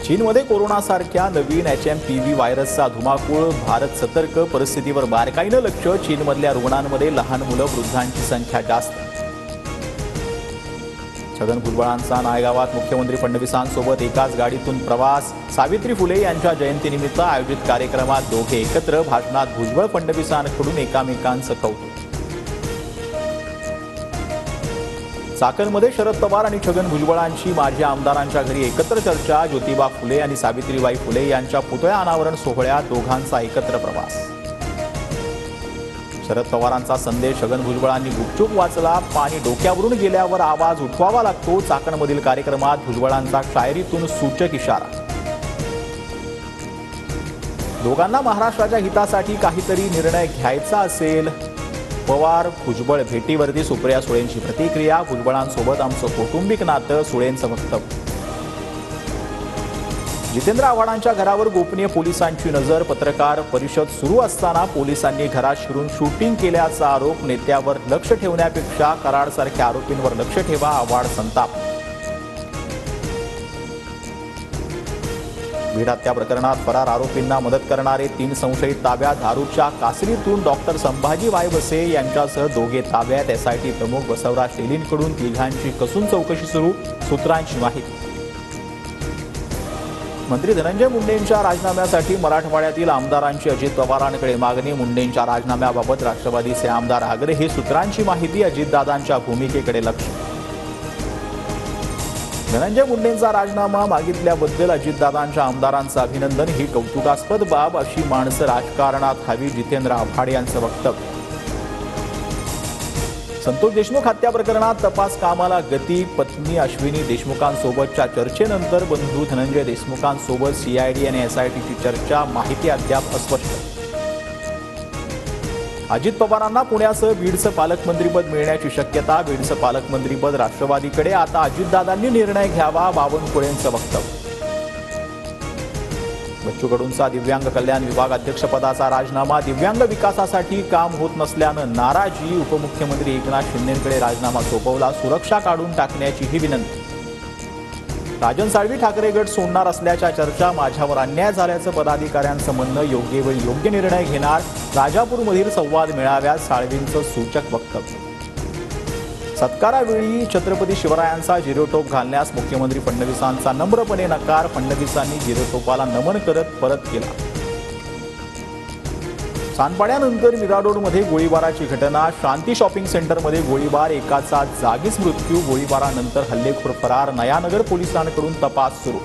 चीनमध्ये कोरोनासारख्या नवीन HMPV व्हायरसचा धुमाकूळ, भारत सतर्क, परिस्थितीवर बारकाईनं लक्ष, चीनमधल्या रुग्णांमध्ये लहान मुलं, वृद्धांची संख्या जास्त. छगन भुजबळांचा नायगावात मुख्यमंत्री फडणवीसांसोबत एकाच गाडीतून प्रवास, सावित्री फुले यांच्या जयंतीनिमित्त आयोजित कार्यक्रमात दोघे एकत्र, भाषणात भुजबळ फडणवीसांकडून एकामेकांचं कौतुक. चाकणमध्ये शरद पवार आणि छगन भुजबळांची माजी आमदारांच्या घरी एकत्र चर्चा, ज्योतिबा फुले आणि सावित्रीबाई फुले यांच्या पुतळ्या अनावरण सोहळ्यात दोघांचा एकत्र प्रवास. शरद पवारांचा संदेश छगन भुजबळांनी गुपचूप वाचला, पाणी डोक्यावरून गेल्यावर आवाज उठवावा लागतो, चाकणमधील कार्यक्रमात भुजबळांचा शायरीतून सूचक इशारा. दोघांना महाराष्ट्राच्या हितासाठी काहीतरी निर्णय घ्यायचा असेल, पवार भुजबळ भेटीवरती सुप्रिया सुळेंची प्रतिक्रिया, भुजबळांसोबत आमचं कौटुंबिक नातं, सुळेंचं वक्तव्य. जितेंद्र आव्हाडांच्या घरावर गोपनीय पोलिसांची नजर, पत्रकार परिषद सुरू असताना पोलिसांनी घरात शिरून शूटिंग केल्याचा आरोप, नेत्यावर लक्ष ठेवण्यापेक्षा कराडसारख्या आरोपींवर लक्ष ठेवा, आव्हाड संताप. बीड हत्या प्रकरणात फरार आरोपींना मदत करणारे 3 संशयित ताब्यात, धारूरच्या कासरीतून डॉक्टर संभाजी वायवसे यांच्यासह दोघे ताब्यात, SIT प्रमुख बसवराज तेलींकडून तिघांची कसून चौकशी सुरू, सूत्रांची माहिती. मंत्री धनंजय मुंडेंच्या राजीनाम्यासाठी मराठवाड्यातील आमदारांची अजित पवारांकडे मागणी, मुंडेंच्या राजीनाम्याबाबत राष्ट्रवादीचे आमदार आग्रही, सूत्रांची माहिती. अजितदादांच्या भूमिकेकडे लक्ष. धनंजय मुंडेंचा राजीनामा मागितल्याबद्दल अजितदादांच्या आमदारांचं अभिनंदन, ही कौतुकास्पद बाब, अशी माणसं राजकारणात हवी, जितेंद्र आव्हाड यांचं वक्तव्य. संतोष देशमुख हत्या प्रकरणात तपास कामाला गती, पत्नी अश्विनी देशमुखांसोबतच्या चर्चेनंतर बंधू धनंजय देशमुखांसोबत CID आणि SITची चर्चा, माहिती अद्याप अस्पष्ट. अजित पवारांना पुण्यासह बीडचं पालकमंत्रीपद मिळण्याची शक्यता, बीडचं पालकमंत्रीपद राष्ट्रवादीकडे, आता अजितदादांनी निर्णय घ्यावा, बावनकुळेंचं वक्तव्य. बच्चू कडूंचा दिव्यांग कल्याण विभाग अध्यक्षपदाचा राजीनामा, दिव्यांग विकासासाठी काम होत नसल्यानं नाराजी, उपमुख्यमंत्री एकनाथ शिंदेंकडे राजीनामा सोपवला, सुरक्षा काढून टाकण्याची ही विनंती. राजन साळवी ठाकरे गट सोडणार असल्याच्या चर्चा, माझ्यावर अन्याय झाल्याचं पदाधिकाऱ्यांचं म्हणणं, योग्य वेळी योग्य निर्णय घेणार, राजापूरमधील संवाद मेळाव्यात साळवींचं सूचक वक्तव्य. सत्कारावेळी छत्रपती शिवरायांचा जिरोटोप घालण्यास मुख्यमंत्री फडणवीसांचा नम्रपणे नकार, फडणवीसांनी जिरोटोपाला नमन करत परत केला. सांडपाड्यानंतर मिराडोडमध्ये गोळीबाराची घटना, शांती शॉपिंग सेंटरमध्ये गोळीबार, एकाचा जागीच मृत्यू, गोळीबारानंतर हल्लेखोर फरार, नयानगर पोलिसांकडून तपास सुरू.